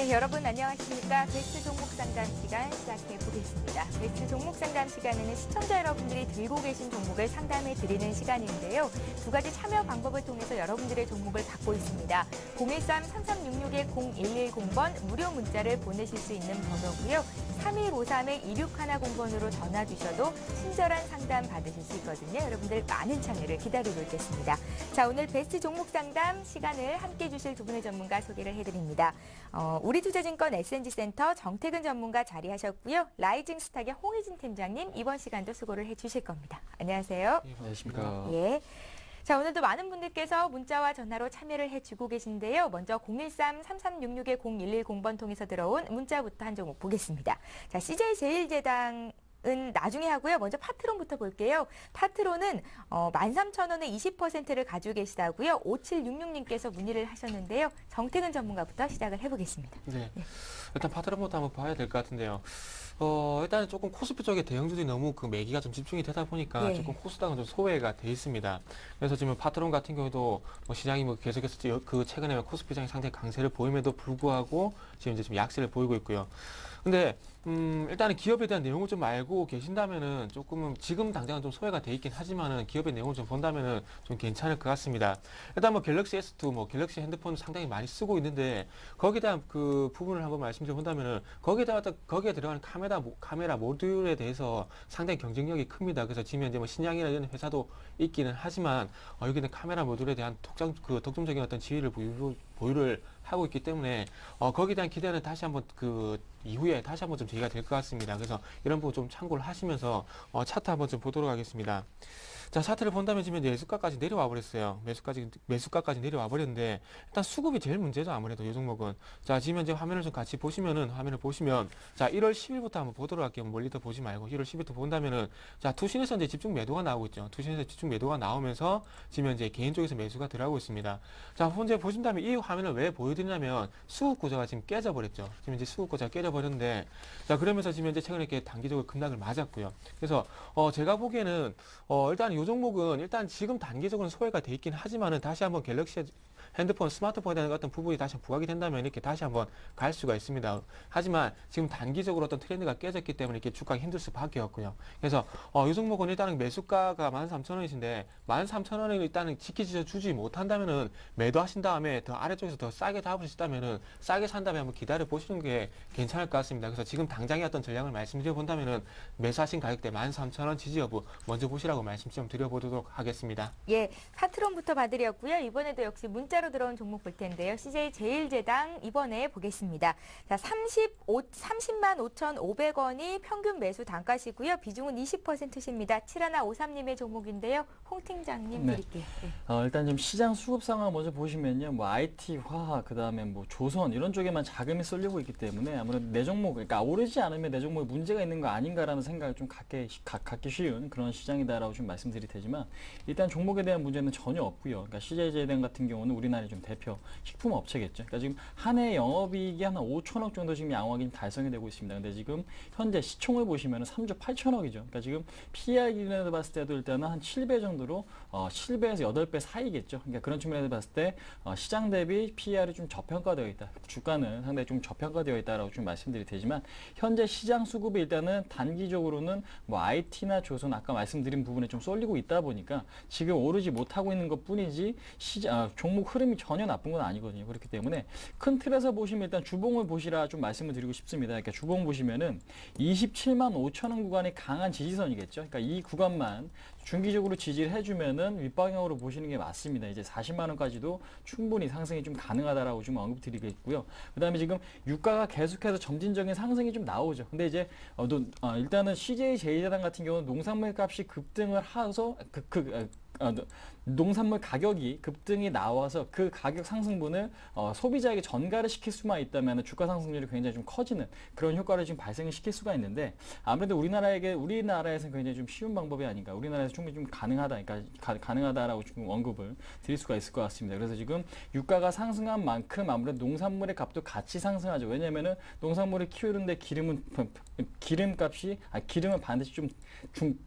네, 여러분 안녕하십니까. 베스트 종목 상담 시간 시작해 보겠습니다. 베스트 종목 상담 시간에는 시청자 여러분들이 들고 계신 종목을 상담해 드리는 시간인데요. 두 가지 참여 방법을 통해서 여러분들의 종목을 받고 있습니다. 013-3366-0110번 무료 문자를 보내실 수 있는 번호고요. 3153-2610번으로 전화 주셔도 친절한 상담 받으실 수 있거든요. 여러분들 많은 참여를 기다리고 있겠습니다. 자, 오늘 베스트 종목 상담 시간을 함께 해주실 두 분의 전문가 소개를 해드립니다. 우리투자증권 SNG센터 정태근 전문가 자리하셨고요. 라이징 스탁의 홍희진 팀장님 이번 시간도 수고를 해주실 겁니다. 안녕하세요. 네, 안녕하십니까. 예. 자, 오늘도 많은 분들께서 문자와 전화로 참여를 해주고 계신데요. 먼저 013-3366-0110번 통해서 들어온 문자부터 한 종목 보겠습니다. 자, CJ제일제당 은 나중에 하고요. 먼저 파트론부터 볼게요. 파트론은 13,000원에 20%를 가지고 계시다고요. 5766님께서 문의를 하셨는데요. 정태근 전문가부터 시작을 해보겠습니다. 네. 일단 파트론부터 한번 봐야 될 것 같은데요. 일단은 조금 코스피 쪽에 대형주들이 너무 그 매기가 좀 집중이 되다 보니까 조금 코스닥은 좀 소외가 돼 있습니다. 그래서 지금 파트론 같은 경우도 뭐 시장이 뭐 계속해서 그 최근에 코스피 시장이 상당히 강세를 보임에도 불구하고 지금 이제 좀 약세를 보이고 있고요. 근데 일단은 기업에 대한 내용을 좀 알고 계신다면은 조금은 지금 당장은 좀 소외가 돼 있긴 하지만은 기업의 내용을 좀 본다면은 좀 괜찮을 것 같습니다. 일단 뭐 갤럭시 S2, 뭐 갤럭시 핸드폰 상당히 많이 쓰고 있는데 거기에 대한 그 부분을 한번 말씀드려 본다면은 거기에 들어가는 카메라 모듈에 대해서 상당히 경쟁력이 큽니다. 그래서 지금 현재 뭐 신양이나 이런 회사도 있기는 하지만 여기는 카메라 모듈에 대한 독점적인 어떤 지위를 보유를 하고 있기 때문에 거기에 대한 기대는 다시 한번 그 이후에 다시 한번 좀 제기가 될 것 같습니다. 그래서 이런 부분 좀 참고를 하시면서 차트 한번 좀 보도록 하겠습니다. 자, 차트를 본다면 지금 매수가까지 내려와 버렸어요. 매수가까지 내려와 버렸는데 일단 수급이 제일 문제죠. 아무래도 이 종목은. 자, 지금 현재 화면을 좀 같이 보시면 자, 1월 10일부터 한번 보도록 할게요. 멀리 더 보지 말고 1월 10일부터 본다면은 자, 투신에서 이제 집중 매도가 나오고 있죠. 투신에서 집중 매도가 나오면서 지금 현재 개인 쪽에서 매수가 들어가고 있습니다. 자, 현재 보신다면 이 화면을 왜 보여드리냐면 수급 구조가 지금 깨져 버렸죠. 지금 이제 수급 구조가 깨져 버렸는데 자, 그러면서 지금 현재 최근에 이렇게 단기적으로 급락을 맞았고요. 그래서 제가 보기에는 일단 이 종목은 일단 지금 단기적으로는 소외가 돼 있긴 하지만은 다시 한번 갤럭시 핸드폰, 스마트폰에 대한 어떤 부분이 다시 부각이 된다면 이렇게 다시 한번 갈 수가 있습니다. 하지만 지금 단기적으로 어떤 트렌드가 깨졌기 때문에 이렇게 주가가 힘들 수밖에 없고요. 그래서 이 종목은 일단은 매수가가 13,000원이신데 13,000원을 일단은 지키지 못한다면은 매도하신 다음에 더 아래쪽에서 더 싸게 잡으시다면은 싸게 산 다음에 한번 기다려 보시는 게 괜찮을 것 같습니다. 그래서 지금 당장의 어떤 전략을 말씀드려 본다면은 매수하신 가격대 13,000원 지지 여부 먼저 보시라고 말씀 좀 드려보도록 하겠습니다. 예, 파트론부터 봐드렸고요. 이번에도 역시 문자로 들어온 종목 볼 텐데요. CJ제일제당 이번에 보겠습니다. 자, 30만 5,500원이 평균 매수 단가시고요. 비중은 20%십니다. 7153님의 종목인데요. 홍 팀장님 드릴게요. 네. 일단 좀 시장 수급 상황 먼저 보시면요. 뭐 IT, 화학, 그다음에 뭐 조선 이런 쪽에만 자금이 쏠리고 있기 때문에 아무래도 내 종목, 그러니까 오르지 않으면 내 종목에 문제가 있는 거 아닌가라는 생각을 좀 갖기 쉬운 그런 시장이다라고 좀 말씀드릴 테지만 일단 종목에 대한 문제는 전혀 없고요. 그러니까 CJ제일제당 같은 경우는 우리나라의 좀 대표 식품 업체겠죠. 그러니까 지금 한 해 영업이익이 한 5천억 정도 지금 양호하게 달성이 되고 있습니다. 근데 지금 현재 시총을 보시면 3조 8천억이죠. 그러니까 지금 PER 기준에서 봤을 때도 일단은 한 7배 정도로 7배에서 8배 사이겠죠. 그러니까 그런 측면에서 봤을 때 시장 대비 PER이 좀 저평가되어 있다. 주가는 상당히 좀 저평가되어 있다라고 좀 말씀드릴 테지만 현재 시장 수급이 일단은 단기적으로는 뭐 IT나 조선 아까 말씀드린 부분에 좀 쏠리고 있다 보니까 지금 오르지 못하고 있는 것뿐이지 종목 흐름이 전혀 나쁜 건 아니거든요. 그렇기 때문에 큰 틀에서 보시면 일단 주봉을 보시라 좀 말씀을 드리고 싶습니다. 그러니까 주봉 보시면은 27만 5천원 구간이 강한 지지선이겠죠. 그러니까 이 구간만 중기적으로 지지를 해주면은 윗방향으로 보시는 게 맞습니다. 이제 40만 원까지도 충분히 상승이 좀 가능하다라고 좀 언급드리겠고요. 그다음에 지금 유가가 계속해서 점진적인 상승이 좀 나오죠. 근데 이제 일단은 CJ제일제당 같은 경우는 농산물 값이 급등을 해서 농산물 가격이 급등이 나와서 그 가격 상승분을 소비자에게 전가를 시킬 수만 있다면 주가 상승률이 굉장히 좀 커지는 그런 효과를 지금 발생을 시킬 수가 있는데 아무래도 우리나라에서는 굉장히 좀 쉬운 방법이 아닌가. 우리나라에서 충분히 좀 가능하다, 그러니까 가능하다라고 지금 언급을 드릴 수가 있을 것 같습니다. 그래서 지금 유가가 상승한 만큼 아무래도 농산물의 값도 같이 상승하죠. 왜냐면은 농산물을 키우는데 기름은 반드시 좀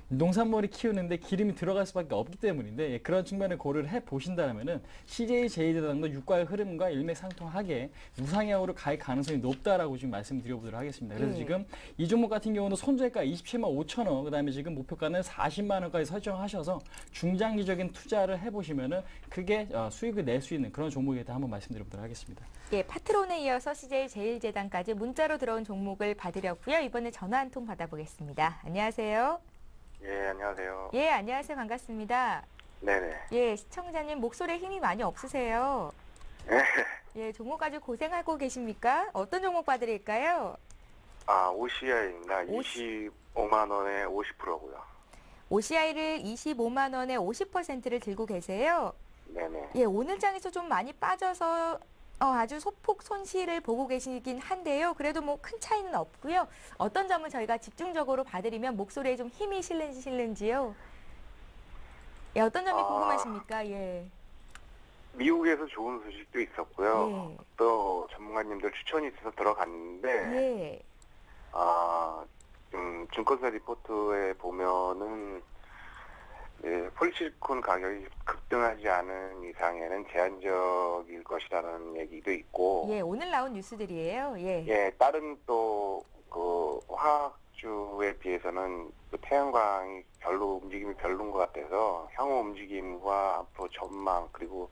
농산물이 키우는데 기름이 들어갈 수밖에 없기 때문인데 그런 측면을 고려를 해 보신다면은 CJ 제일제당도 유가의 흐름과 일맥상통하게 우상향으로 갈 가능성이 높다라고 지금 말씀드려보도록 하겠습니다. 그래서 지금 이 종목 같은 경우는 손절가 27만 5천 원, 그다음에 지금 목표가는 40만 원까지 설정하셔서 중장기적인 투자를 해보시면은 크게 수익을 낼 수 있는 그런 종목에 대해 한번 말씀드려보도록 하겠습니다. 예, 파트론에 이어서 CJ 제일제당까지 문자로 들어온 종목을 받으렸고요. 이번에 전화 한 통 받아보겠습니다. 안녕하세요. 예, 안녕하세요. 예, 안녕하세요. 반갑습니다. 네네. 예, 시청자님 목소리에 힘이 많이 없으세요. 네. 예, 종목 가지고 고생하고 계십니까? 어떤 종목 봐드릴까요? OCI입니다. 25만 원에 50%고요. OCI를 25만 원에 50%를 들고 계세요. 네네. 예, 오늘 장에서 좀 많이 빠져서 아주 소폭 손실을 보고 계시긴 한데요. 그래도 뭐 큰 차이는 없고요. 어떤 점을 저희가 집중적으로 봐드리면 목소리에 좀 힘이 실는지요? 예, 어떤 점이 궁금하십니까? 예. 미국에서 좋은 소식도 있었고요. 예. 또 전문가님들 추천이 있어서 들어갔는데, 예. 증권사 리포트에 보면은, 폴리실리콘 가격이 급등하지 않은 이상에는 제한적일 것이라는 얘기도 있고, 예, 오늘 나온 뉴스들이에요. 예. 예, 다른 또, 화학주에 비해서는 그 태양광이 움직임이 별로인 것 같아서 향후 움직임과 앞으로 전망, 그리고,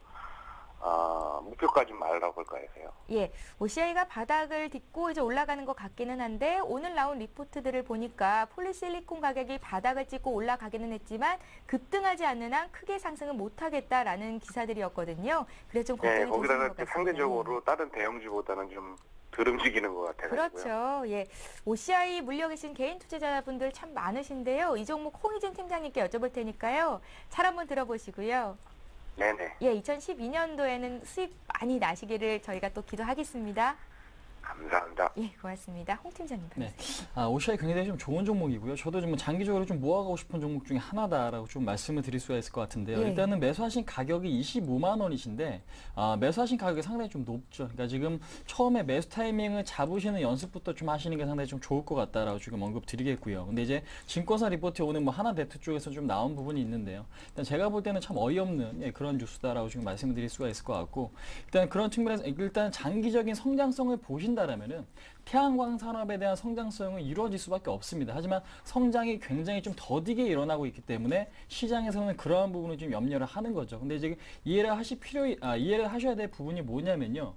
목표까지 알아볼까 해서요. 예, OCI가 바닥을 딛고 이제 올라가는 것 같기는 한데 오늘 나온 리포트들을 보니까 폴리실리콘 가격이 바닥을 찍고 올라가기는 했지만 급등하지 않는 한 크게 상승은 못하겠다라는 기사들이었거든요. 그래서 좀 걱정이 네, 되시는 거기다가 것 같습니다. 상대적으로 다른 대형주보다는 좀 덜 움직이는 것 같아요. 그렇죠. 예, OCI 물려 계신 개인 투자자분들 참 많으신데요. 이 종목 홍희진 팀장님께 여쭤볼 테니까요. 잘 한번 들어보시고요. 네네. 예, 2012년도에는 수익 많이 나시기를 저희가 또 기도하겠습니다. 감사합니다. 예, 고맙습니다. 홍 팀장님 반갑습니다. OCI 굉장히 좀 좋은 종목이고요. 저도 좀 장기적으로 좀 모아가고 싶은 종목 중에 하나다라고 좀 말씀을 드릴 수가 있을 것 같은데요. 예. 일단은 매수하신 가격이 25만 원이신데 매수하신 가격이 상당히 좀 높죠. 그러니까 지금 처음에 매수 타이밍을 잡으시는 연습부터 좀 하시는 게 상당히 좀 좋을 것 같다라고 지금 언급드리겠고요. 근데 이제 증권사 리포트에 오늘 뭐 하나베트 쪽에서 좀 나온 부분이 있는데요. 일단 제가 볼 때는 참 어이없는 그런 뉴스다라고 지금 말씀을 드릴 수가 있을 것 같고, 일단 그런 측면에서 일단 장기적인 성장성을 보신다라면은 태양광 산업에 대한 성장성은 이루어질 수밖에 없습니다. 하지만 성장이 굉장히 좀 더디게 일어나고 있기 때문에 시장에서는 그러한 부분을 좀 염려를 하는 거죠. 근데 이제 이해를 하셔야 될 부분이 뭐냐면요.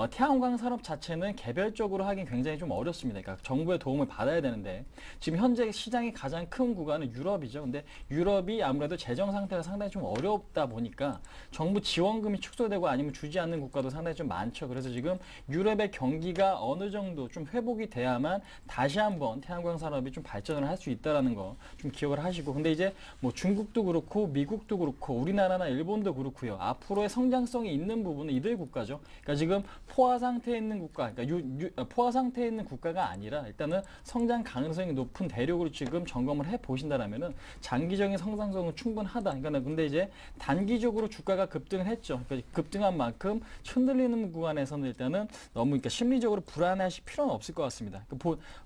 태양광 산업 자체는 개별적으로 하긴 굉장히 좀 어렵습니다. 그러니까 정부의 도움을 받아야 되는데 지금 현재 시장이 가장 큰 구간은 유럽이죠. 근데 유럽이 아무래도 재정 상태가 상당히 좀 어렵다 보니까 정부 지원금이 축소되고 아니면 주지 않는 국가도 상당히 좀 많죠. 그래서 지금 유럽의 경기가 어느 정도 좀 회복이 돼야만 다시 한번 태양광 산업이 좀 발전을 할 수 있다라는 거 좀 기억을 하시고, 근데 이제 뭐 중국도 그렇고 미국도 그렇고 우리나라나 일본도 그렇고요. 앞으로의 성장성이 있는 부분은 이들 국가죠. 그러니까 지금 포화 상태에 있는 국가, 그러니까 포화 상태에 있는 국가가 아니라 일단은 성장 가능성이 높은 대륙으로 지금 점검을 해 보신다라면은 장기적인 성장성은 충분하다. 그러니까 근데 이제 단기적으로 주가가 급등을 했죠. 그러니까 급등한 만큼 흔들리는 구간에서는 일단은 너무 그러니까 심리적으로 불안해하실 필요는 없을 것 같습니다.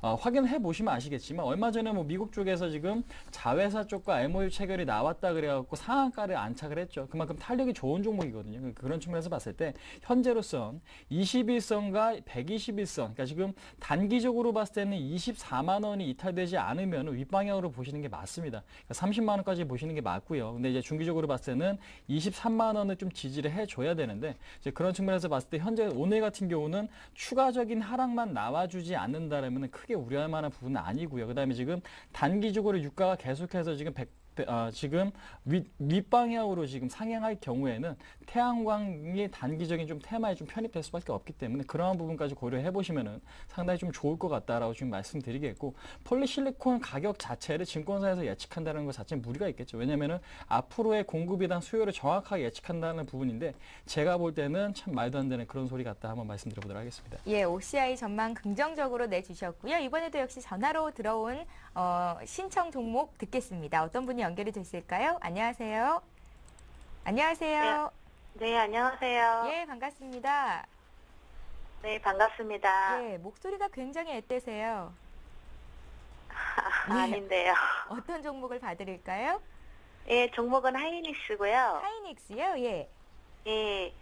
확인해 보시면 아시겠지만 얼마 전에 뭐 미국 쪽에서 지금 자회사 쪽과 MOU 체결이 나왔다 그래갖고 상한가를 안착을 했죠. 그만큼 탄력이 좋은 종목이거든요. 그런 측면에서 봤을 때 현재로선 21선과 121선, 그러니까 지금 단기적으로 봤을 때는 24만 원이 이탈되지 않으면 윗방향으로 보시는 게 맞습니다. 그러니까 30만 원까지 보시는 게 맞고요. 근데 이제 중기적으로 봤을 때는 23만 원을 좀 지지를 해줘야 되는데 이제 그런 측면에서 봤을 때 현재 오늘 같은 경우는 추가적인 하락만 나와주지 않는다라면 크게 우려할 만한 부분은 아니고요. 그다음에 지금 단기적으로 유가가 계속해서 지금 윗방향으로 지금 상향할 경우에는 태양광이 단기적인 좀 테마에 좀 편입될 수밖에 없기 때문에 그러한 부분까지 고려해 보시면은 상당히 좀 좋을 것 같다라고 지금 말씀드리겠고, 폴리실리콘 가격 자체를 증권사에서 예측한다는 것 자체는 무리가 있겠죠. 왜냐면은 앞으로의 공급이랑 수요를 정확하게 예측한다는 부분인데 제가 볼 때는 참 말도 안 되는 그런 소리 같다 한번 말씀드려보도록 하겠습니다. 예, OCI 전망 긍정적으로 내주셨고요. 이번에도 역시 전화로 들어온 신청 종목 듣겠습니다. 어떤 분이 연결이 됐을까요? 안녕하세요. 안녕하세요. 네, 안녕하세요. 예, 반갑습니다. 네, 반갑습니다. 예, 목소리가 굉장히 앳되세요. 예. 아닌데요. 어떤 종목을 봐드릴까요? 예, 종목은 하이닉스고요. 하이닉스요? 예. 예,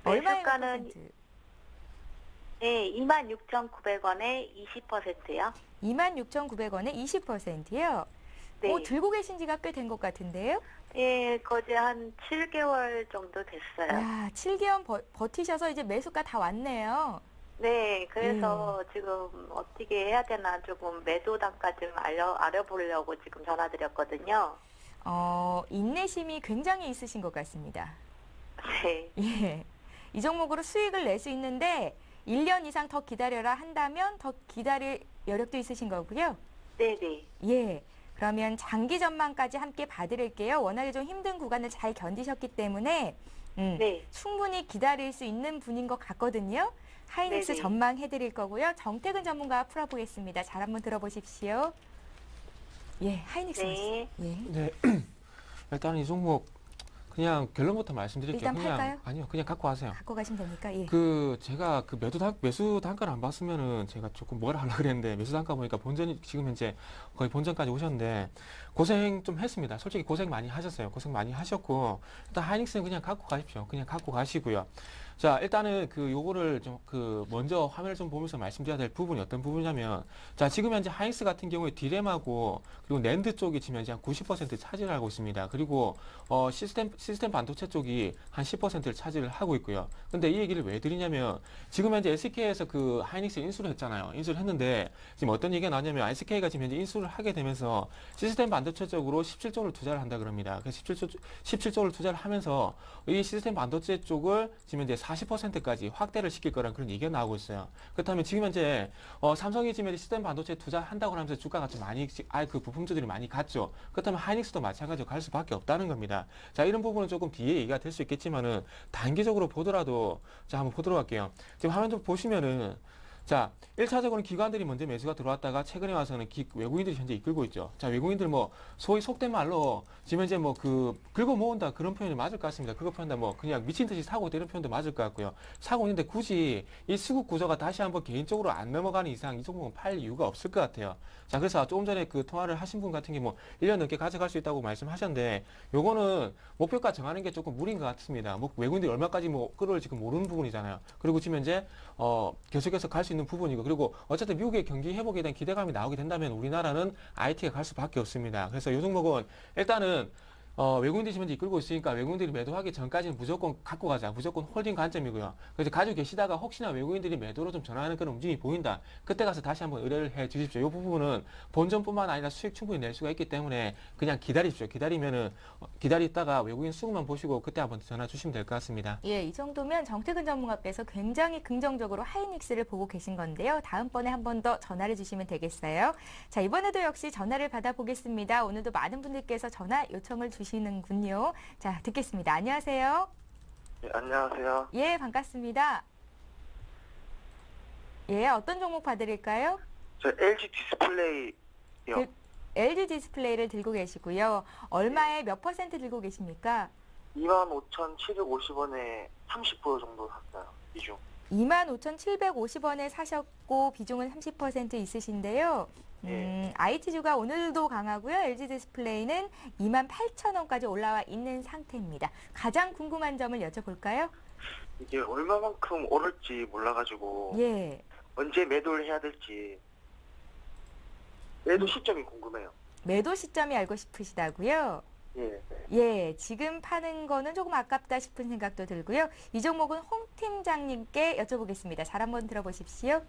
얼마의 몇 매수가는 퍼센트? 예, 26,900원에 20%요. 26,900원에 20%요? 네. 들고 계신 지가 꽤 된 것 같은데요? 예, 거의 한 7개월 정도 됐어요. 야, 7개월 버티셔서 이제 매수가 다 왔네요. 네, 그래서 지금 어떻게 해야 되나 조금 매도 단가 좀 알아보려고 지금 전화드렸거든요. 인내심이 굉장히 있으신 것 같습니다. 네, 예. 이 종목으로 수익을 낼 수 있는데 1년 이상 더 기다려라 한다면 더 기다릴 여력도 있으신 거고요. 네, 네. 예. 그러면 장기 전망까지 함께 봐드릴게요. 워낙에 좀 힘든 구간을 잘 견디셨기 때문에 네. 충분히 기다릴 수 있는 분인 것 같거든요. 하이닉스 네네. 전망해드릴 거고요. 정태근 전문가와 풀어보겠습니다. 잘 한번 들어보십시오. 예, 하이닉스. 네. 예. 네. 일단 이 종목 그냥 결론부터 말씀드릴게요. 일단 그냥 팔까요? 아니요, 그냥 갖고 가세요. 갖고 가시면 되니까. 예. 제가 매수 단가를 안 봤으면은 제가 조금 뭐라 하려고 그랬는데 매수 단가 보니까 본전이 지금 현재 거의 본전까지 오셨는데 고생 좀 했습니다. 솔직히 고생 많이 하셨어요. 고생 많이 하셨고 일단 하이닉스는 그냥 갖고 가십시오. 그냥 갖고 가시고요. 자, 일단은 요거를 좀 먼저 화면을 좀 보면서 말씀드려야 될 부분이 어떤 부분이냐면 자, 지금 현재 하이닉스 같은 경우에 디램하고 그리고 낸드 쪽이 지금 현재 한 90% 차지를 하고 있습니다. 그리고 시스템 반도체 쪽이 한 10%를 차지를 하고 있고요. 근데 이 얘기를 왜 드리냐면 지금 현재 SK에서 하이닉스 인수를 했잖아요. 인수를 했는데 지금 어떤 얘기가 나냐면 SK가 지금 현재 인수를 하게 되면서 시스템 반도체 쪽으로 17조를 투자를 한다 그럽니다. 그래서 17조를 투자를 하면서 이 시스템 반도체 쪽을 지금 현재 40%까지 확대를 시킬 거란 그런 얘기가 나오고 있어요. 그렇다면 지금 현재 삼성이 지금 시스템 반도체 투자한다고 하면서 주가가 좀 많이 부품주들이 많이 갔죠. 그렇다면 하이닉스도 마찬가지로 갈 수밖에 없다는 겁니다. 자, 이런 부분은 조금 뒤에 얘기가 될 수 있겠지만은 단기적으로 보더라도 자, 한번 보도록 할게요. 지금 화면 좀 보시면은 자, 1차적으로는 기관들이 먼저 매수가 들어왔다가 최근에 와서는 외국인들이 현재 이끌고 있죠. 자, 외국인들 소위 속된 말로 지금 현재 긁어 모은다 그런 표현이 맞을 것 같습니다. 그거 표현다 그냥 미친 듯이 사고 있다 이런 표현도 맞을 것 같고요. 사고 있는데 굳이 이 수급 구조가 다시 한번 개인적으로 안 넘어가는 이상 이 종목은 팔 이유가 없을 것 같아요. 자, 그래서 조금 전에 통화를 하신 분 같은 게 1년 넘게 가져갈 수 있다고 말씀하셨는데 요거는 목표가 정하는 게 조금 무리인 것 같습니다. 외국인들이 얼마까지 끌어올지 지금 모르는 부분이잖아요. 그리고 지금 현재 계속해서 갈 수 있는 부분이고 그리고 어쨌든 미국의 경기 회복에 대한 기대감이 나오게 된다면 우리나라는 IT가 갈 수밖에 없습니다. 그래서 이 종목은 일단은 외국인들이 지금 이끌고 있으니까 외국인들이 매도하기 전까지는 무조건 갖고 가자. 무조건 홀딩 관점이고요. 그래서 가지고 계시다가 혹시나 외국인들이 매도로 좀 전환하는 그런 움직임이 보인다. 그때 가서 다시 한번 의뢰를 해 주십시오. 이 부분은 본전뿐만 아니라 수익 충분히 낼 수가 있기 때문에 그냥 기다리십시오. 기다리다가 외국인 수급만 보시고 그때 한번 전화 주시면 될 것 같습니다. 예, 이 정도면 정태근 전문가께서 굉장히 긍정적으로 하이닉스를 보고 계신 건데요. 다음번에 한 번 더 전화를 주시면 되겠어요. 자, 이번에도 역시 전화를 받아보겠습니다. 오늘도 많은 분들께서 전화 요청을 주시는군요. 자, 듣겠습니다. 안녕하세요. 네, 안녕하세요. 예, 반갑습니다. 예, 어떤 종목 봐드릴까요? 저 LG 디스플레이요. LG 디스플레이를 들고 계시고요. 얼마에 몇 퍼센트 들고 계십니까? 25,750원에 30% 정도 샀어요. 비중. 25,750원에 사셨고 비중은 30% 있으신데요. IT주가 오늘도 강하고요. LG 디스플레이는 28,000원까지 올라와 있는 상태입니다. 가장 궁금한 점을 여쭤볼까요? 이게 얼마만큼 오를지 몰라가지고 예. 언제 매도를 해야 될지 매도 시점이 궁금해요. 매도 시점이 알고 싶으시다고요? 예. 예, 지금 파는 거는 조금 아깝다 싶은 생각도 들고요. 이 종목은 홍 팀장님께 여쭤보겠습니다. 잘 한번 들어보십시오.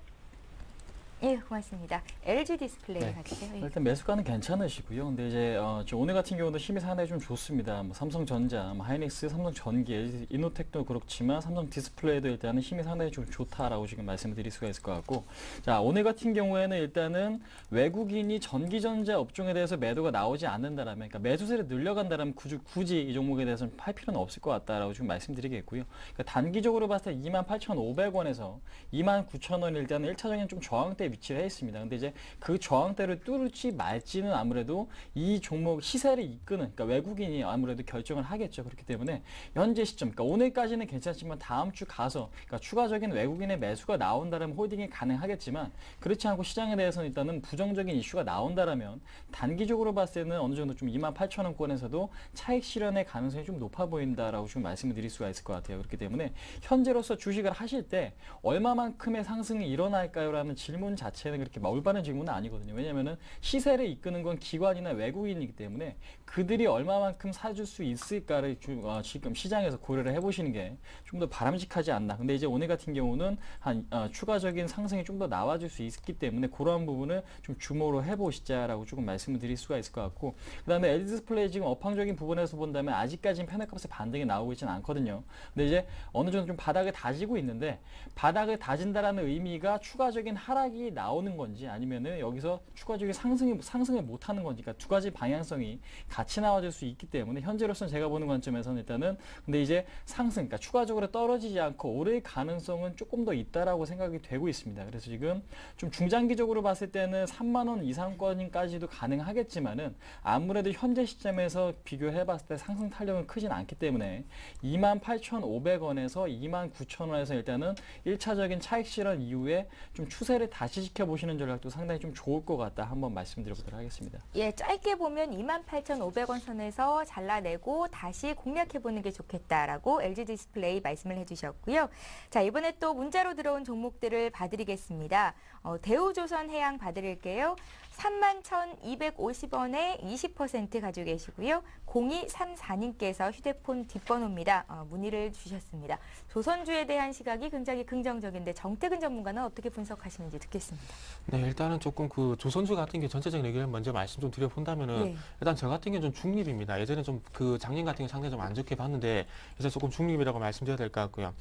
예, 고맙습니다. LG 디스플레이 네. 가주세요. 예. 일단 매수가는 괜찮으시고요. 근데 이제 오늘 같은 경우도 힘이 상당히 좀 좋습니다. 삼성전자, 하이닉스, 삼성전기, LG 이노텍도 그렇지만 삼성 디스플레이도 일단은 힘이 상당히 좀 좋다라고 지금 말씀을 드릴 수가 있을 것 같고, 자, 오늘 같은 경우에는 일단은 외국인이 전기전자 업종에 대해서 매도가 나오지 않는다라면, 그러니까 매수세를 늘려간다라면 굳이 이 종목에 대해서는 팔 필요는 없을 것 같다라고 지금 말씀드리겠고요. 그러니까 단기적으로 봤을 때 28,500원에서 29,000원 일단은 1차적인 좀 저항대 상태에 위치를 해 있습니다. 근데 이제 그 저항대를 뚫을지 말지는 아무래도 이 종목 시세를 이끄는 그러니까 외국인이 아무래도 결정을 하겠죠. 그렇기 때문에 현재 시점, 그러니까 오늘까지는 괜찮지만 다음 주 가서 그러니까 추가적인 외국인의 매수가 나온다면 홀딩이 가능하겠지만 그렇지 않고 시장에 대해서는 일단은 부정적인 이슈가 나온다라면 단기적으로 봤을 때는 어느 정도 좀 28,000원권에서도 차익 실현의 가능성이 좀 높아 보인다라고 좀 말씀을 드릴 수가 있을 것 같아요. 그렇기 때문에 현재로서 주식을 하실 때 얼마만큼의 상승이 일어날까요? 라는 질문 자체는 그렇게 올바른 질문은 아니거든요. 왜냐하면 시세를 이끄는 건 기관이나 외국인이기 때문에 그들이 얼마만큼 사줄 수 있을까를 지금 시장에서 고려를 해보시는 게 좀 더 바람직하지 않나. 근데 이제 오늘 같은 경우는 추가적인 상승이 좀 더 나와줄 수 있기 때문에 그러한 부분을 좀 주목으로 해보시자라고 조금 말씀을 드릴 수가 있을 것 같고, 그 다음에 LG 디스플레이 지금 업황적인 부분에서 본다면 아직까지는 편입값의 반등이 나오고 있지는 않거든요. 근데 이제 어느 정도 좀 바닥을 다지고 있는데 바닥을 다진다라는 의미가 추가적인 하락이 나오는 건지 아니면은 여기서 추가적인 상승을 못하는 건지, 그러니까 두 가지 방향성이 같이 나와줄 수 있기 때문에 현재로서는 제가 보는 관점에서는 일단은 근데 이제 상승, 그러니까 추가적으로 떨어지지 않고 오를 가능성은 조금 더 있다라고 생각이 되고 있습니다. 그래서 지금 좀 중장기적으로 봤을 때는 3만 원 이상권까지도 가능하겠지만은 아무래도 현재 시점에서 비교해봤을 때 상승 탄력은 크진 않기 때문에 28,500원에서 29,000원에서 일단은 1차적인 차익 실현 이후에 좀 추세를 다시 지켜보시는 전략도 상당히 좀 좋을 것 같다 한번 말씀드려보도록 하겠습니다. 예, 짧게 보면 28,500원 선에서 잘라내고 다시 공략해보는 게 좋겠다라고 LG 디스플레이 말씀을 해주셨고요. 자, 이번에 또 문자로 들어온 종목들을 봐드리겠습니다. 대우조선해양 봐드릴게요. 31,250원에 20% 가지고 계시고요. 0234님께서 휴대폰 뒷번호입니다. 문의를 주셨습니다. 조선주에 대한 시각이 굉장히 긍정적인데 정태근 전문가는 어떻게 분석하시는지 듣겠습니다. 네, 일단은 조금 그 조선주 같은 게 전체적인 의견을 먼저 말씀 좀 드려본다면은 네. 일단 저 같은 경우는 좀 중립입니다. 예전에 좀 그 작년 같은 경우 상당히 좀 안 좋게 봤는데 이제 조금 중립이라고 말씀드려야 될 것 같고요.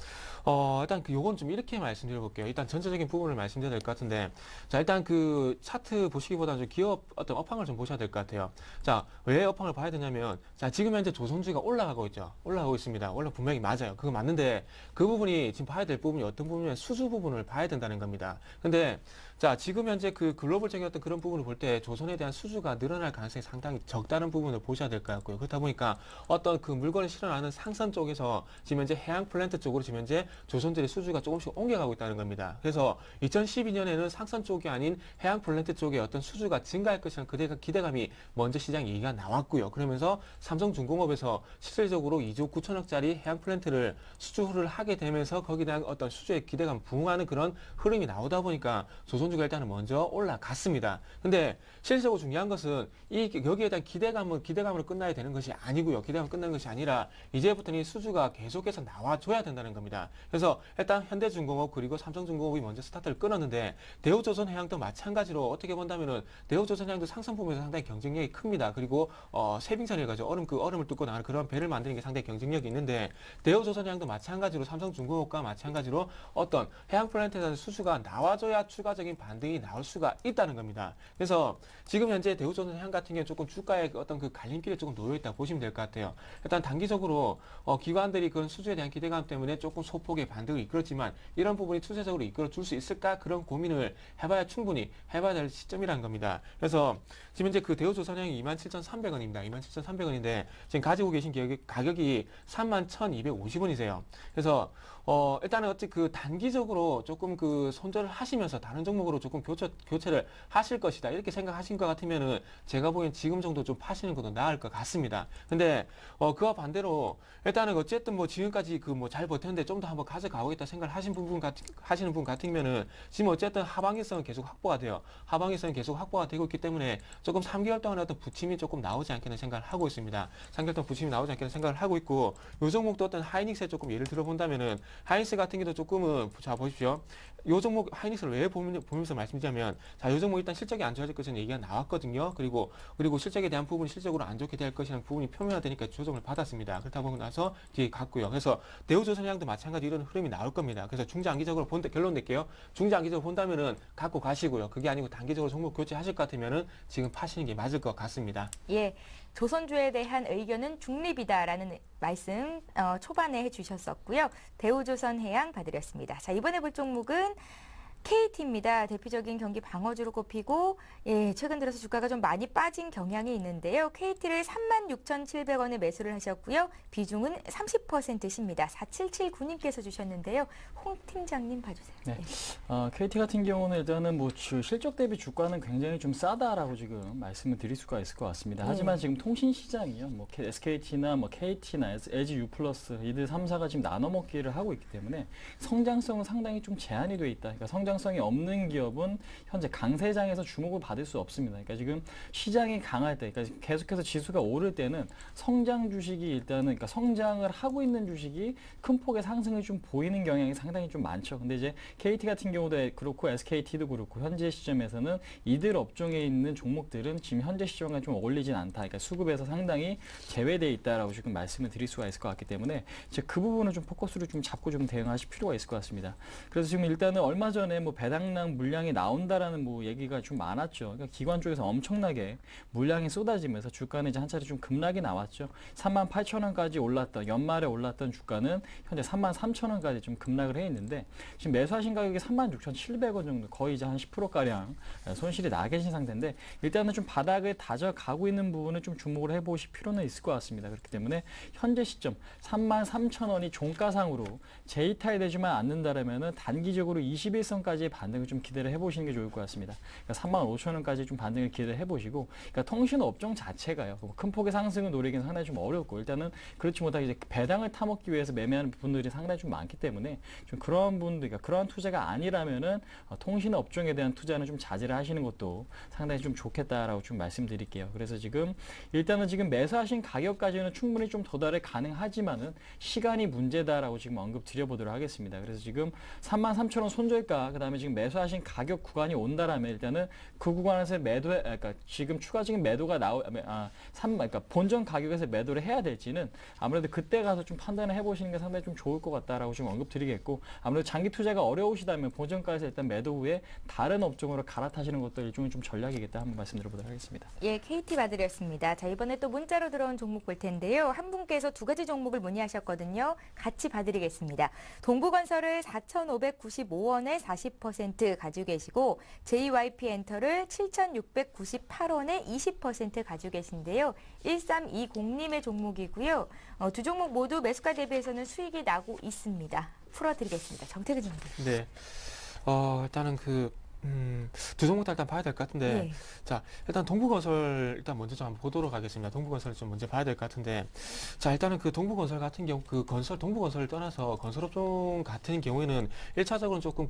일단 그 요건 좀 이렇게 말씀드려볼게요. 일단 전체적인 부분을 말씀드려야 될 것 같은데, 자 일단 그 차트 보시기보다는 좀 기업 어떤 업황을 좀 보셔야 될 것 같아요. 자, 왜 업황을 봐야 되냐면, 자 지금 현재 조선주가 올라가고 있죠. 올라가고 있습니다. 원래 분명히 맞아요. 그거 맞는데 그 부분이 지금 봐야 될 부분이 어떤 부분이면 수주 부분을 봐야 된다는 겁니다. 근데 자 지금 현재 그 글로벌적인 어떤 그런 부분을 볼 때 조선에 대한 수주가 늘어날 가능성이 상당히 적다는 부분을 보셔야 될 것 같고요. 그렇다 보니까 어떤 그 물건을 실어나는 상선 쪽에서 지금 현재 해양 플랜트 쪽으로 지금 현재 조선들의 수주가 조금씩 옮겨가고 있다는 겁니다. 그래서 2012년에는 상선 쪽이 아닌 해양 플랜트 쪽에 어떤 수주가 증가할 것이라는 기대감이 먼저 시장 얘기가 나왔고요. 그러면서 삼성중공업에서 실질적으로 2조 9천억짜리 해양 플랜트를 수주를 하게 되면서 거기에 대한 어떤 수주의 기대감 부응하는 그런 흐름이 나오다 보니까 조선주가 일단은 먼저 올라갔습니다. 근데 실질적으로 중요한 것은 여기에 대한 기대감으로 끝나야 되는 것이 아니고요. 기대감 끝나는 것이 아니라 이제부터는 이 수주가 계속해서 나와줘야 된다는 겁니다. 그래서 일단 현대중공업 그리고 삼성중공업이 먼저 스타트를 끊었는데 대우조선해양도 마찬가지로 어떻게 본다면은 대우조선해양도 상승 부분에서 상당히 경쟁력이 큽니다. 그리고 세빙선을 가지고 얼음을 뚫고 나가는 그런 배를 만드는 게 상당히 경쟁력이 있는데 대우조선해양도 마찬가지로 삼성중공업과 마찬가지로 어떤 해양 플랜트에 대한 수주가 나와줘야 추가적인 반등이 나올 수가 있다는 겁니다. 그래서 지금 현재 대우조선해양 같은 경우는 조금 주가의 어떤 그 갈림길에 조금 놓여 있다 보시면 될 것 같아요. 일단 단기적으로 기관들이 그런 수주에 대한 기대감 때문에 조금 소폭의 반등을 이끌었지만 이런 부분이 추세적으로 이끌어 줄 수 있을까 그런 고민을 충분히 해봐야 될 시점이라는 겁니다. 그래서 지금 이제 그 대우조선해양이 27,300원입니다. 27,300원인데 지금 가지고 계신 가격이 31,250원이세요. 그래서 일단은 어찌 그 단기적으로 조금 그 손절을 하시면서 다른 종목으로 조금 교체를 하실 것이다 이렇게 생각하신 것 같으면은 제가 보기엔 지금 정도 좀 파시는 것도 나을 것 같습니다. 근데 그와 반대로 일단은 어쨌든 뭐 지금까지 그 뭐 잘 버텼는데 좀 더 한번 가져가보겠다 생각을 하시는 분 같으면은 지금 어쨌든 하방일성은 계속 확보가 돼요. 하방일성은 계속 확보가 되고 있기 때문에 조금 3개월 동안 어떤 부침이 조금 나오지 않겠는 생각을 하고 있습니다. 3개월 동안 부침이 나오지 않겠는 생각을 하고 있고, 요 종목도 어떤 하이닉스에 조금 예를 들어본다면은 하이닉스 같은 경우도 조금은 자 보십시오. 요 종목 하이닉스를 왜 보면서 말씀드리자면, 자, 요 종목 일단 실적이 안 좋아질 것이라는 얘기가 나왔거든요. 그리고 실적에 대한 부분이 실적으로 안 좋게 될 것이라는 부분이 표면화되니까 조정을 받았습니다. 그렇다 보고 나서 뒤에 갔고요. 그래서 대우조선해양도 마찬가지 이런 흐름이 나올 겁니다. 그래서 중장기적으로 결론 낼게요. 중장기적으로 본다면은 갖고 가시고요. 그게 아니고 단기적으로 종목 교체하실 것 같으면은 지금 파시는 게 맞을 것 같습니다. 예, 조선주에 대한 의견은 중립이다라는 말씀 초반에 해주셨었고요. 대우조선해양 봐드렸습니다. 자, 이번에 볼 종목은 KT입니다. 대표적인 경기 방어주로 꼽히고 최근 들어서 주가가 좀 많이 빠진 경향이 있는데요. KT를 36,700원에 매수를 하셨고요. 비중은 30%십니다. 4779님께서 주셨는데요. 홍 팀장님 봐주세요. 네. KT 같은 경우는 일단은 뭐 실적 대비 주가는 굉장히 좀 싸다라고 지금 말씀을 드릴 수가 있을 것 같습니다. 하지만 지금 통신 시장이요, 뭐 SKT나 뭐 KT나 LG U+, 이들 3사가 지금 나눠 먹기를 하고 있기 때문에 성장성은 상당히 좀 제한이 돼 있다. 그러니까 성장성이 없는 기업은 현재 강세장에서 주목을 받을 수 없습니다. 그러니까 지금 시장이 강할 때, 그러니까 계속해서 지수가 오를 때는 성장 주식이 일단은, 그러니까 성장을 하고 있는 주식이 큰 폭의 상승을 좀 보이는 경향이 상당히 좀 많죠. 근데 이제 KT 같은 경우도 그렇고 SKT도 그렇고 현재 시점에서는 이들 업종에 있는 종목들은 지금 현재 시점과 좀 어울리진 않다. 그러니까 수급에서 상당히 제외되어 있다라고 지금 말씀을 드릴 수가 있을 것 같기 때문에 이제 그 부분을 좀 포커스를 좀 잡고 좀 대응하실 필요가 있을 것 같습니다. 그래서 지금 일단은 얼마 전에 뭐 배당량 물량이 나온다라는 뭐 얘기가 좀 많았죠. 그러니까 기관 쪽에서 엄청나게 물량이 쏟아지면서 주가는 이제 한 차례 좀 급락이 나왔죠. 38,000원까지 올랐던, 연말에 올랐던 주가는 현재 33,000원까지 좀 급락을 해 있는데 지금 매수하신 가격이 36,700원 정도, 거의 이제 한 10%가량 손실이 나 계신 상태인데 일단은 좀 바닥을 다져가고 있는 부분을 좀 주목을 해보실 필요는 있을 것 같습니다. 그렇기 때문에 현재 시점 33,000원이 종가상으로 재이탈되지만 않는다라면은 단기적으로 21선까지의 반등을 좀 기대를 해보시는 게 좋을 것 같습니다. 그러니까 35,000원까지 좀 반등을 기대를 해보시고, 그러니까 통신 업종 자체가요, 큰 폭의 상승을 노리기는 상당히 좀 어렵고, 일단은 그렇지 못하게 이제 배당을 타먹기 위해서 매매하는 분들이 상당히 좀 많기 때문에 좀 그런 분들, 그러니까 그러한 투자가 아니라면은 통신 업종에 대한 투자는 좀 자제를 하시는 것도 상당히 좀 좋겠다라고 좀 말씀드릴게요. 그래서 지금 일단은 지금 매수하신 가격까지는 충분히 좀 도달이 가능하지만은 시간이 문제다라고 지금 언급 드려보도록 하겠습니다. 그래서 지금 33,000원 손절가, 그 다음에 지금 매수하신 가격 구간이 온다라면 일단은 그 구간에서 그러니까 지금 추가적인 매도가 그러니까 본전 가격에서 매도를 해야 될지는 아무래도 그때 가서 좀 판단을 해보시는 게 상당히 좀 좋을 것 같다라고 좀 언급드리겠고, 아무래도 장기 투자가 어려우시다면 본전가에서 일단 매도 후에 다른 업종으로 갈아타시는 것도 일종의 좀 전략이겠다 한번 말씀드려보도록 하겠습니다. 예, KT 봐드렸습니다. 자, 이번에 또 문자로 들어온 종목 볼 텐데요. 한 분께서 두 가지 종목을 문의하셨거든요. 같이 봐드리겠습니다. 동부건설을 4,595원에 40% 가지고 계시고 JYP 엔터를 7,698원에 20% 가지고 계신데요. 1320님의 종목이고요. 두 종목 모두 매수가 대비해서는 수익이 나고 있습니다. 풀어드리겠습니다. 정태근 님도. 네. 일단은 두 종목 다 일단 봐야 될 것 같은데, 네. 자, 일단 동부건설 일단 먼저 좀 한번 보도록 하겠습니다. 동부건설 좀 먼저 봐야 될 것 같은데, 자, 일단은 그 동부건설 같은 경우, 동부건설을 떠나서 건설업종 같은 경우에는 1차적으로는 조금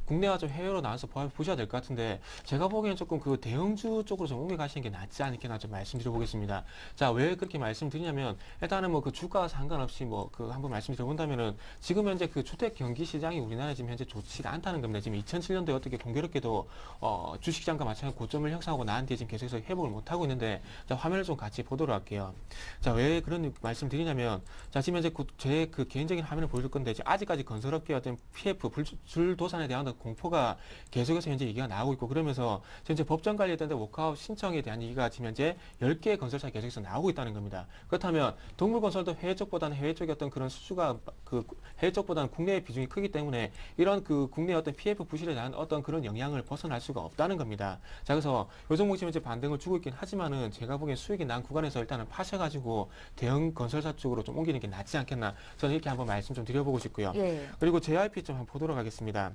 국내와 좀 해외로 나눠서 보셔야 될 것 같은데, 제가 보기에는 조금 대형주 쪽으로 좀 옮겨가시는 게 낫지 않겠나 좀 말씀드려보겠습니다. 자, 왜 그렇게 말씀드리냐면, 일단은 뭐 주가와 상관없이 한번 말씀드려본다면은, 지금 현재 주택 경기 시장이 우리나라에 지금 현재 좋지가 않다는 겁니다. 지금 2007년도에 어떻게 공교롭게도 주식시장과 마찬가지 고점을 형성하고 난 뒤에 지금 계속해서 회복을 못하고 있는데, 자, 화면을 좀 같이 보도록 할게요. 자, 왜 그런 말씀 드리냐면, 자, 지금 현재 제 개인적인 화면을 보여줄 건데, 아직까지 건설업계의 어떤 PF, 불도산에 대한 공포가 계속해서 현재 얘기가 나오고 있고, 그러면서 현재 법정 관리에 워크아웃 신청에 대한 얘기가 지금 현재 10개의 건설사가 계속해서 나오고 있다는 겁니다. 그렇다면 동부건설도 해외 쪽의 어떤 그런 수주가 해외 쪽보다는 국내의 비중이 크기 때문에 이런 국내 어떤 PF 부실에 대한 어떤 그런 영향을 벗어날 수가 없다는 겁니다. 자, 그래서 요 종목 지금 이제 반등을 주고 있긴 하지만은 제가 보기엔 수익이 난 구간에서 일단은 파셔가지고 대형 건설사 쪽으로 좀 옮기는 게 낫지 않겠나, 저는 이렇게 한번 말씀 좀 드려보고 싶고요. 예. 그리고 JYP 좀 한번 보도록 하겠습니다.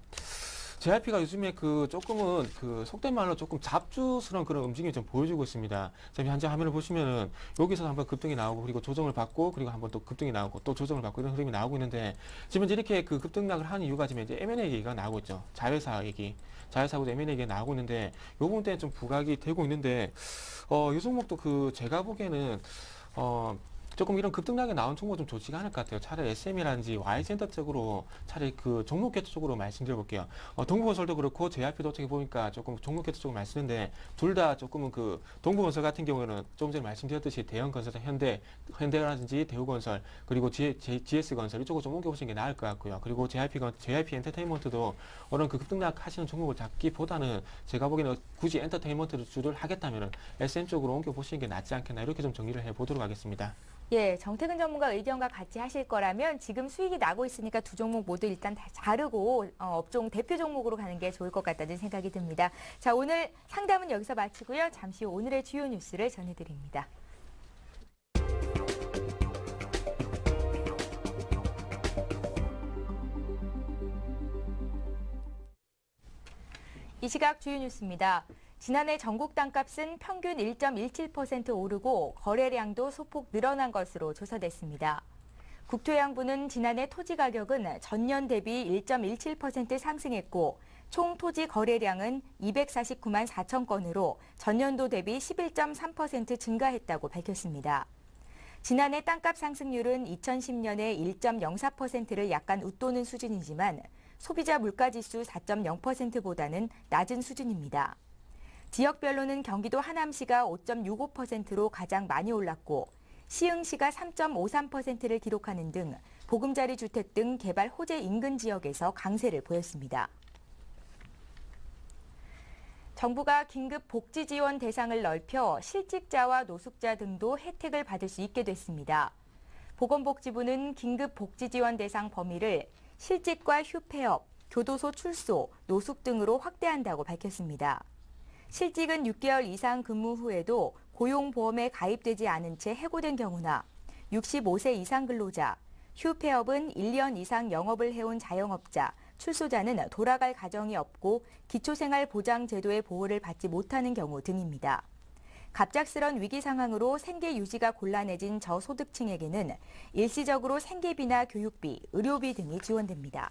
JYP가 요즘에 조금은 속된 말로 조금 잡주스러운 그런 움직임을 좀 보여주고 있습니다. 지금 현재 화면을 보시면은 여기서 한번 급등이 나오고, 그리고 조정을 받고, 그리고 한번 또 급등이 나오고, 또 조정을 받고, 이런 흐름이 나오고 있는데, 지금 이렇게 급등락을 하는 이유가 지금 이제 M&A 얘기가 나오고 있죠. 자회사 얘기. 자회사하고도 M&A 얘기가 나오고 있는데, 요 부분 때문에 좀 부각이 되고 있는데, 요 종목도 제가 보기에는, 조금 이런 급등락이 나온 종목 좀 좋지가 않을 것 같아요. 차라리 SM이라든지 YG엔터 쪽으로 차라리 종목 개투 쪽으로 말씀드려볼게요. 동부건설도 그렇고 JYP도 어떻게 보니까 조금 종목 개투 쪽으로 말씀드렸는데, 둘 다 조금은 동부건설 같은 경우에는 조금 전에 말씀드렸듯이 대형 건설사 현대라든지 대우건설, 그리고 GS건설 이쪽으로 좀 옮겨보시는 게 나을 것 같고요. 그리고 JYP 엔터테인먼트도 오늘 급등락 하시는 종목을 잡기보다는 제가 보기에는 굳이 엔터테인먼트를 주를 하겠다면 SM 쪽으로 옮겨보시는 게 낫지 않겠나, 이렇게 좀 정리를 해보도록 하겠습니다. 예, 정태근 전문가 의견과 같이 하실 거라면 지금 수익이 나고 있으니까 두 종목 모두 일단 다 자르고 업종 대표 종목으로 가는 게 좋을 것 같다는 생각이 듭니다. 자, 오늘 상담은 여기서 마치고요. 잠시 후 오늘의 주요 뉴스를 전해드립니다. 이 시각 주요 뉴스입니다. 지난해 전국 땅값은 평균 1.17% 오르고 거래량도 소폭 늘어난 것으로 조사됐습니다. 국토해양부는 지난해 토지 가격은 전년 대비 1.17% 상승했고 총 토지 거래량은 249만 4천 건으로 전년도 대비 11.3% 증가했다고 밝혔습니다. 지난해 땅값 상승률은 2010년에 1.04%를 약간 웃도는 수준이지만 소비자 물가지수 4.0%보다는 낮은 수준입니다. 지역별로는 경기도 하남시가 5.65%로 가장 많이 올랐고 시흥시가 3.53%를 기록하는 등 보금자리 주택 등 개발 호재 인근 지역에서 강세를 보였습니다. 정부가 긴급 복지 지원 대상을 넓혀 실직자와 노숙자 등도 혜택을 받을 수 있게 됐습니다. 보건복지부는 긴급 복지 지원 대상 범위를 실직과 휴폐업, 교도소 출소, 노숙 등으로 확대한다고 밝혔습니다. 실직은 6개월 이상 근무 후에도 고용보험에 가입되지 않은 채 해고된 경우나 65세 이상 근로자, 휴폐업은 1년 이상 영업을 해온 자영업자, 출소자는 돌아갈 가정이 없고 기초생활보장제도의 보호를 받지 못하는 경우 등입니다. 갑작스런 위기 상황으로 생계 유지가 곤란해진 저소득층에게는 일시적으로 생계비나 교육비, 의료비 등이 지원됩니다.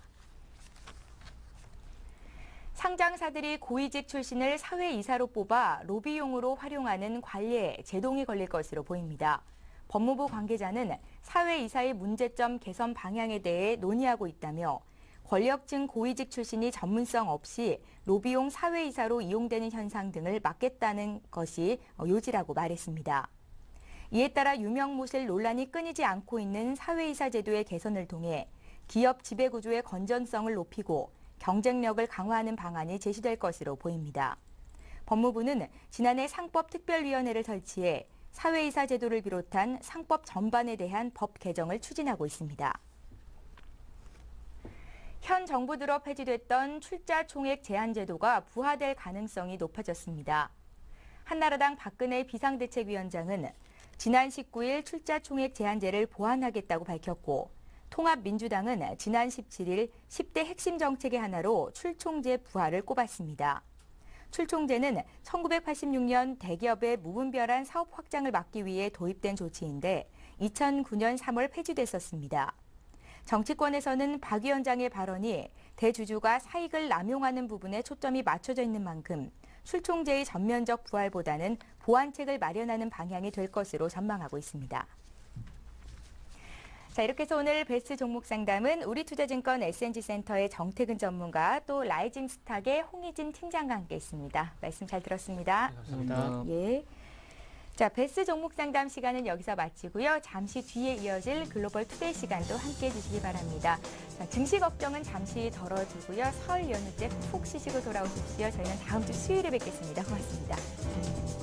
상장사들이 고위직 출신을 사회이사로 뽑아 로비용으로 활용하는 관리에 제동이 걸릴 것으로 보입니다. 법무부 관계자는 사회이사의 문제점 개선 방향에 대해 논의하고 있다며 권력층 고위직 출신이 전문성 없이 로비용 사회이사로 이용되는 현상 등을 막겠다는 것이 요지라고 말했습니다. 이에 따라 유명무실 논란이 끊이지 않고 있는 사회이사 제도의 개선을 통해 기업 지배구조의 건전성을 높이고 경쟁력을 강화하는 방안이 제시될 것으로 보입니다. 법무부는 지난해 상법특별위원회를 설치해 사회이사 제도를 비롯한 상법 전반에 대한 법 개정을 추진하고 있습니다. 현 정부 들어 폐지됐던 출자 총액 제한 제도가 부활될 가능성이 높아졌습니다. 한나라당 박근혜 비상대책위원장은 지난 19일 출자 총액 제한제를 보완하겠다고 밝혔고 통합민주당은 지난 17일 10대 핵심 정책의 하나로 출총제 부활을 꼽았습니다. 출총제는 1986년 대기업의 무분별한 사업 확장을 막기 위해 도입된 조치인데 2009년 3월 폐지됐었습니다. 정치권에서는 박 위원장의 발언이 대주주가 사익을 남용하는 부분에 초점이 맞춰져 있는 만큼 출총제의 전면적 부활보다는 보완책을 마련하는 방향이 될 것으로 전망하고 있습니다. 자, 이렇게 해서 오늘 베스트 종목 상담은 우리투자증권 S&G센터의 정태근 전문가 또 라이징 스탁의 홍희진 팀장과 함께했습니다. 말씀 잘 들었습니다. 네, 감사합니다. 예. 자, 베스트 종목 상담 시간은 여기서 마치고요. 잠시 뒤에 이어질 글로벌 투데이 시간도 함께해 주시기 바랍니다. 자, 증시 걱정은 잠시 덜어두고요. 설 연휴 때 푹 쉬시고 돌아오십시오. 저희는 다음 주 수요일에 뵙겠습니다. 고맙습니다.